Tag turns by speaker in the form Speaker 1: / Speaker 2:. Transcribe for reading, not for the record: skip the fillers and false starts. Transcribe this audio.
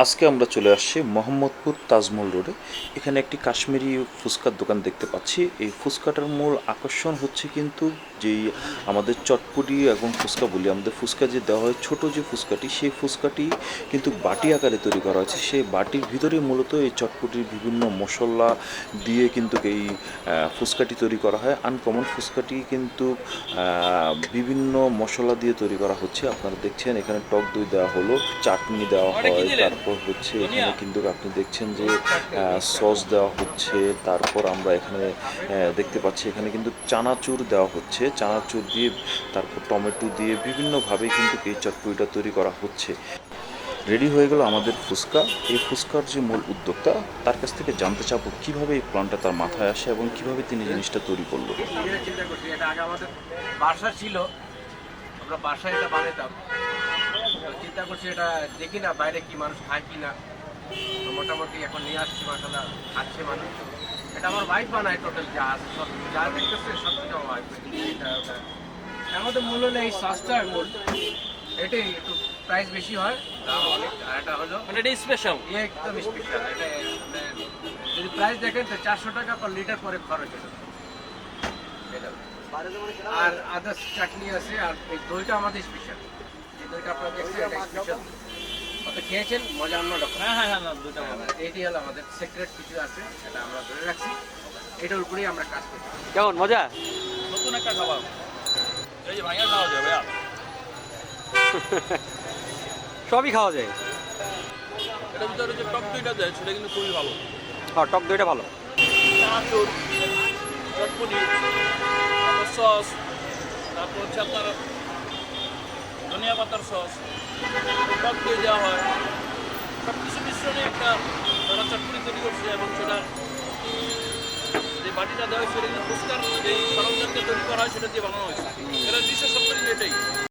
Speaker 1: আজকে আমরা চলে আসছি মোহাম্মদপুর তাজমহল রোডে। এখানে একটি কাশ্মীরি ফুচকার দোকান দেখতে পাচ্ছি। এই ফুচকাটার মূল আকর্ষণ হচ্ছে কিন্তু যেই আমাদের চটপটি এবং ফুচকা বলি, আমাদের ফুচকা যে দেওয়া হয় ছোট যে ফুচকাটি, সেই ফুচকাটি কিন্তু বাটি আকারে তৈরি করা হয়েছে। সেই বাটির ভিতরে মূলত এই চটপটির বিভিন্ন মশলা দিয়ে কিন্তু এই ফুচকাটি তৈরি করা হয়। আনকমন ফুচকাটি কিন্তু বিভিন্ন মশলা দিয়ে তৈরি করা হচ্ছে। আপনারা দেখছেন এখানে টক দই দেওয়া হলো, চাটনি দেওয়া হয়, তারপর হচ্ছে এখানে কিন্তু আপনি দেখছেন যে সস দেওয়া হচ্ছে। তারপর আমরা এখানে দেখতে পাচ্ছি এখানে কিন্তু চানাচুর দেওয়া হচ্ছে, চানাচুর দিয়ে তারপর টমেটো দিয়ে বিভিন্নভাবে কিন্তু এই চটপটিটা তৈরি করা হচ্ছে। রেডি হয়ে গেল আমাদের ফুচকা। এই ফুচকার যে মূল উদ্যোক্তা, তার কাছ থেকে জানতে চাবো কীভাবে এই প্ল্যানটা তার মাথায় আসে এবং কীভাবে তিনি জিনিসটা তৈরি করলো।
Speaker 2: চিন্তা করছি এটা আগে আমাদের বাসা ছিল, আমরা বাসায় এটা বানাতাম। চিন্তা করছি এটা দেখি না বাইরে কি মানুষ খায় কি না। মোটামুটি এখন নিয়ে আসছি, মাসাল্লাহ খাচ্ছে মানুষ। এটা আমার ওয়াইফ বানায়, টোটাল যা আছে সব যা দেখতেছে সব কিছু আমার ওয়াইফ। আমাদের মূল হলো এই সসটার মূল, এটাই একটু প্রাইস বেশি হয়, দাম অনেক। আর এটা হলো
Speaker 3: মানে এটা স্পেশাল,
Speaker 2: একদম স্পেশাল। এটা যদি প্রাইস দেখেন তো 400 টাকা পার লিটার পরে খরচ হয়। আর আদার্স চাটনি আছে, আর এই দইটা আমাদের স্পেশাল। এই দইটা আপনারা দেখছেন, এটা স্পেশাল। কত খেয়েছেন, মজা অন্যরকম।
Speaker 3: হ্যাঁ, না দুটো
Speaker 2: এটি হলো আমাদের সিক্রেট, কিছু আছে সেটা আমরা ধরে রাখছি, এটার উপরেই আমরা কাজ করি।
Speaker 3: কেমন মজা, নতুন একটা খাবার। এই যে ভাইয়া খাওয়া যাবে আর
Speaker 4: সবই খাওয়া যায়।
Speaker 3: এটার ভিতরে যে টক দইটা দেয় সেটা কিন্তু খুবই ভালো।
Speaker 4: হ্যাঁ, টক দইটা ভালো।
Speaker 3: চানাচুর, চটপটি, তারপর সস, তারপর হচ্ছে আপনার ধনিয়া পাতার সস, টক দই দেওয়া হয়, সব কিছু মিশ্রণে একটা তারা চটপটি তৈরি করছে। এবং সেটা যে বাটিটা দেওয়া হয় সেটা কিন্তু ফুচকার যেই সরঞ্জামটা তৈরি করা হয় সেটা দিয়ে বানানো হয়েছে। এটা বিশেষত্ব কিন্তু এটাই।